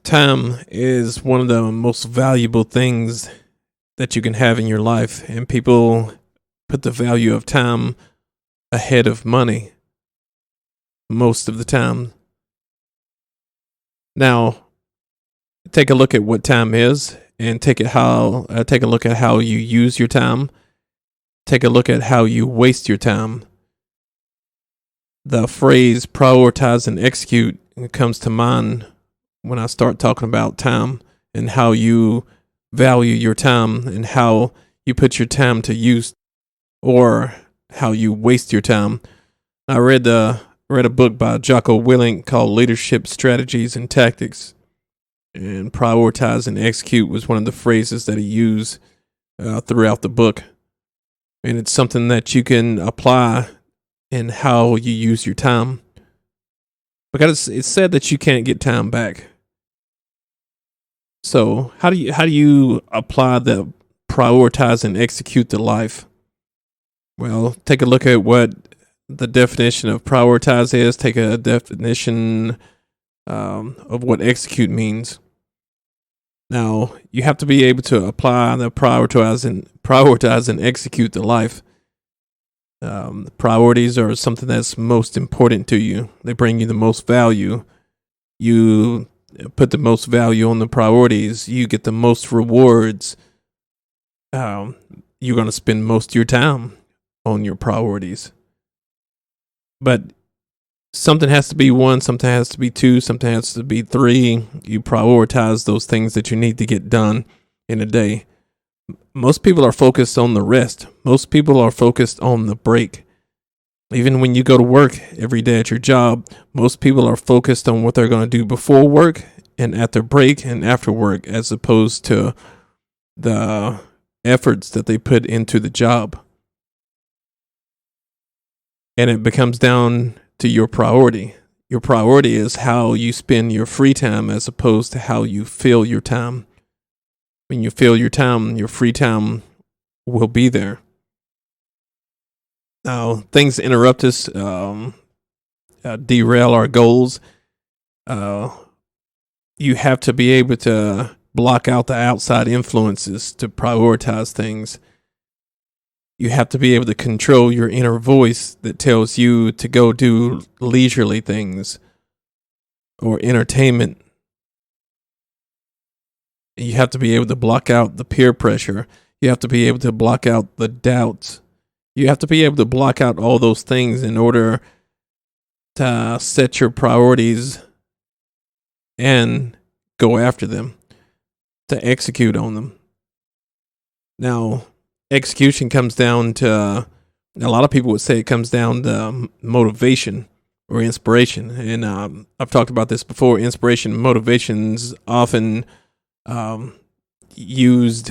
Time is one of the most valuable things that you can have in your life, and people put the value of time ahead of money most of the time. Now, take a look at what time is, and take a look at how you use your time. Take a look at how you waste your time. The phrase "prioritize and execute" comes to mind when I start talking about time and how you value your time and how you put your time to use or how you waste your time. I read a book by Jocko Willink called Leadership Strategies and Tactics, and prioritize and execute was one of the phrases that he used throughout the book, and it's something that you can apply in how you use your time because it's said that you can't get time back. So how do you apply the prioritize and execute to life? Well, take a look at what the definition of prioritize is. Take a definition of what execute means. Now, you have to be able to apply the prioritize and execute to life. Priorities are something that's most important to you. They bring you the most value. You put the most value on the priorities. You get the most rewards. You're going to spend most of your time on your priorities. But something has to be one, something has to be two, something has to be three. You prioritize those things that you need to get done in a day. Most people are focused on the rest. Most people are focused on the break. Even when you go to work every day at your job, most people are focused on what they're going to do before work and at their break and after work, as opposed to the efforts that they put into the job. And it becomes down to your priority. Your priority is how you spend your free time as opposed to how you fill your time. When you fill your time, your free time will be there. Now, things interrupt us, derail our goals. You have to be able to block out the outside influences to prioritize things. You have to be able to control your inner voice that tells you to go do leisurely things or entertainment. You have to be able to block out the peer pressure. You have to be able to block out the doubts. You have to be able to block out all those things in order to set your priorities and go after them, to execute on them. Now, execution comes down to, a lot of people would say it comes down to motivation or inspiration. And I've talked about this before. Inspiration and motivation's often used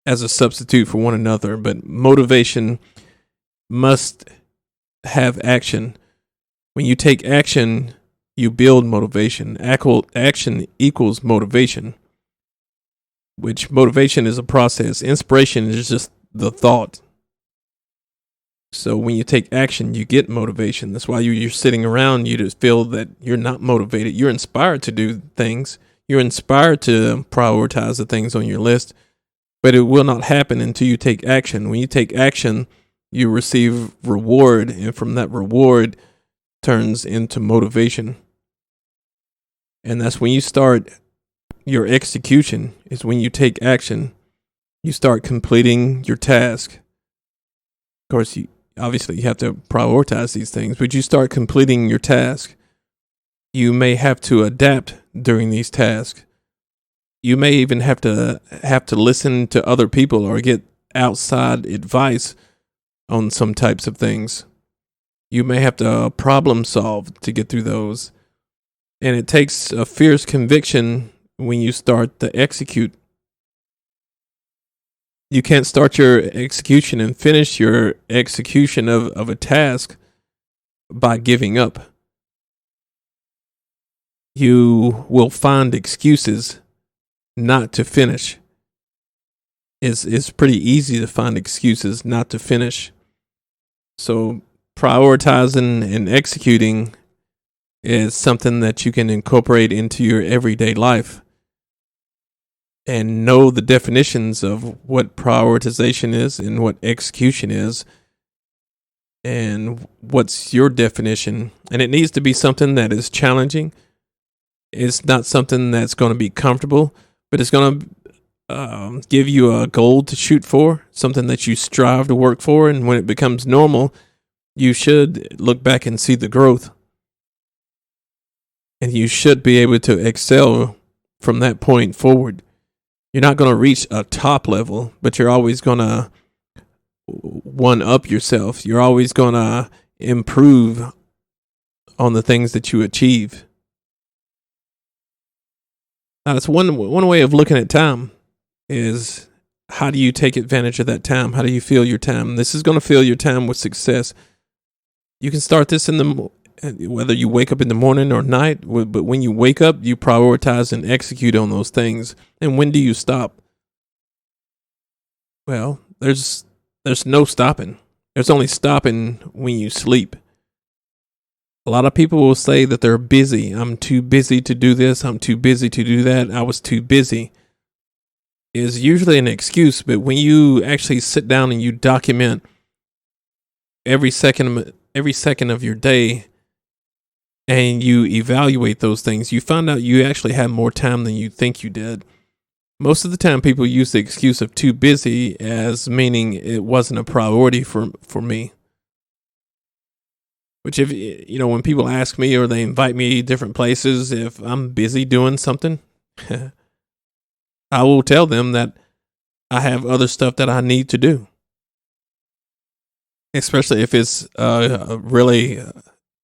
as a substitute for one another, but motivation must have action. When you take action, you build motivation. Action equals motivation, which motivation is a process. Inspiration is just the thought. So when you take action, you get motivation. That's why you're sitting around, you just feel that you're not motivated. You're inspired to do things. You're inspired to prioritize the things on your list, but it will not happen until you take action. When you take action, you receive reward, and from that reward turns into motivation. And that's when you start your execution, is when you take action. You start completing your task. Of course, obviously you have to prioritize these things, but you start completing your task. You may have to adapt during these tasks. You may even have to listen to other people or get outside advice on some types of things. You may have to problem solve to get through those. And it takes a fierce conviction when you start to execute. You can't start your execution and finish your execution of a task by giving up. You will find excuses not to finish. It's pretty easy to find excuses not to finish. So prioritizing and executing is something that you can incorporate into your everyday life and know the definitions of what prioritization is and what execution is and what's your definition. And it needs to be something that is challenging. It's not something that's going to be comfortable, but it's going to give you a goal to shoot for, something that you strive to work for. And when it becomes normal, you should look back and see the growth. And you should be able to excel from that point forward. You're not going to reach a top level, but you're always going to one up yourself. You're always going to improve on the things that you achieve. Now, that's one way of looking at time is how do you take advantage of that time? How do you fill your time? This is going to fill your time with success. You can start this whether you wake up in the morning or night, but when you wake up, you prioritize and execute on those things. And when do you stop? Well, there's no stopping. There's only stopping when you sleep. A lot of people will say that they're busy. I'm too busy to do this. I'm too busy to do that. I was too busy. Is usually an excuse, but when you actually sit down and you document every second of your day and you evaluate those things, you find out you actually have more time than you think you did. Most of the time people use the excuse of too busy as meaning it wasn't a priority for me. Which if, when people ask me or they invite me different places, if I'm busy doing something, I will tell them that I have other stuff that I need to do. Especially if it's a really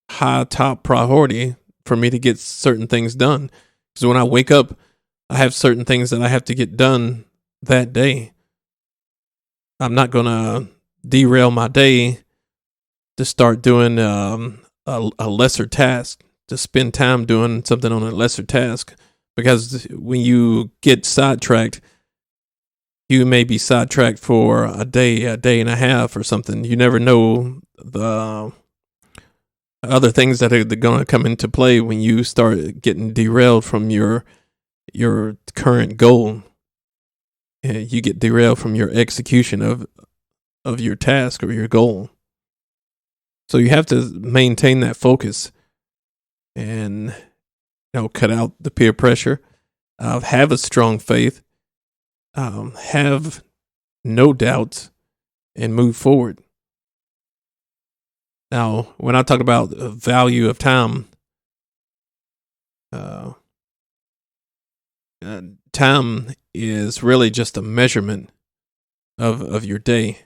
high top priority for me to get certain things done. Because when I wake up, I have certain things that I have to get done that day. I'm not going to derail my day to start doing a lesser task, to spend time doing something on a lesser task. Because when you get sidetracked, you may be sidetracked for a day and a half or something. You never know the other things that are going to come into play when you start getting derailed from your current goal. You get derailed from your execution of your task or your goal. So you have to maintain that focus and cut out the peer pressure. Have a strong faith. Have no doubts and move forward. Now, when I talk about the value of time, time is really just a measurement of your day.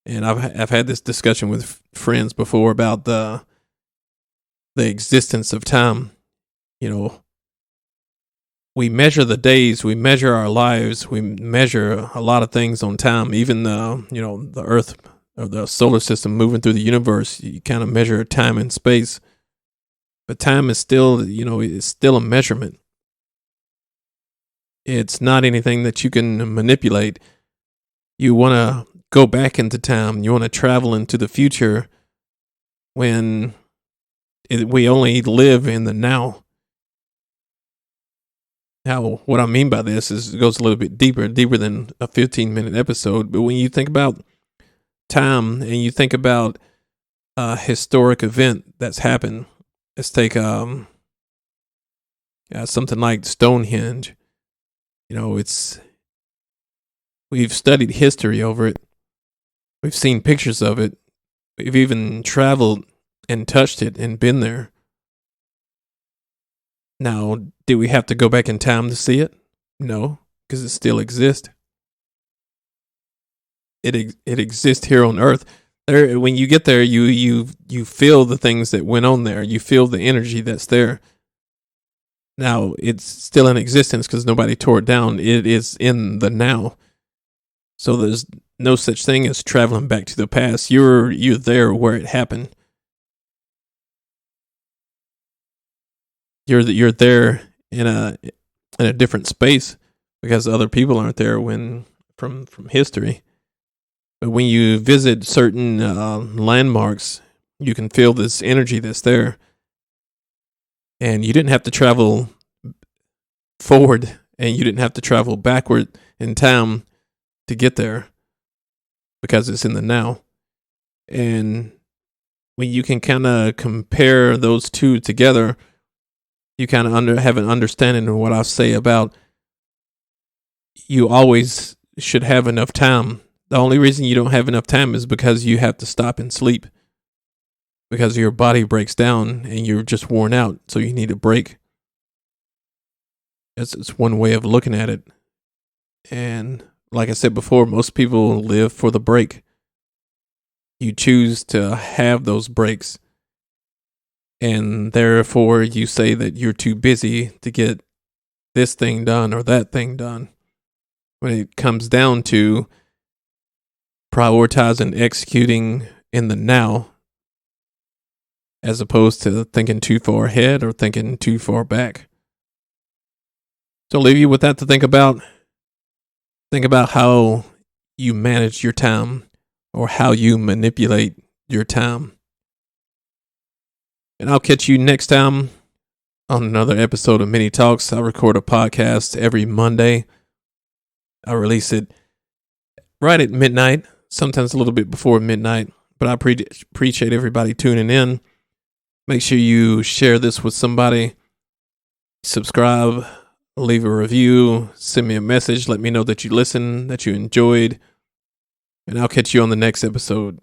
And I've had this discussion with friends before about the existence of time. We measure the days, we measure our lives, we measure a lot of things on time. Even the Earth or the solar system moving through the universe, you kind of measure time and space. But time is still, it's still a measurement. It's not anything that you can manipulate. You want to go back into time. You want to travel into the future when we only live in the now. Now, what I mean by this is it goes a little bit deeper than a 15-minute episode. But when you think about time and you think about a historic event that's happened, let's take something like Stonehenge. We've studied history over it. We've seen pictures of it. We've even traveled and touched it and been there. Now, do we have to go back in time to see it? No, because it still exists. It exists here on Earth. There, when you get there, you feel the things that went on there. You feel the energy that's there. Now, it's still in existence because nobody tore it down. It is in the now. So there's no such thing as traveling back to the past. You're there where it happened. You're there in a different space because other people aren't there from history. But when you visit certain landmarks, you can feel this energy that's there. And you didn't have to travel forward and you didn't have to travel backward in time to get there because it's in the now. And when you can kind of compare those two together, you kind of have an understanding of what I say about you always should have enough time. The only reason you don't have enough time is because you have to stop and sleep because your body breaks down and you're just worn out. So you need a break. It's one way of looking at it. And like I said before, most people live for the break. You choose to have those breaks. And therefore you say that you're too busy to get this thing done or that thing done. When it comes down to prioritizing executing in the now, as opposed to thinking too far ahead or thinking too far back. So I'll leave you with that to think about. Think about how you manage your time or how you manipulate your time. And I'll catch you next time on another episode of Mini Talks. I record a podcast every Monday. I release it right at midnight, sometimes a little bit before midnight, but I appreciate everybody tuning in. Make sure you share this with somebody, subscribe, leave a review, send me a message, let me know that you listened, that you enjoyed, and I'll catch you on the next episode.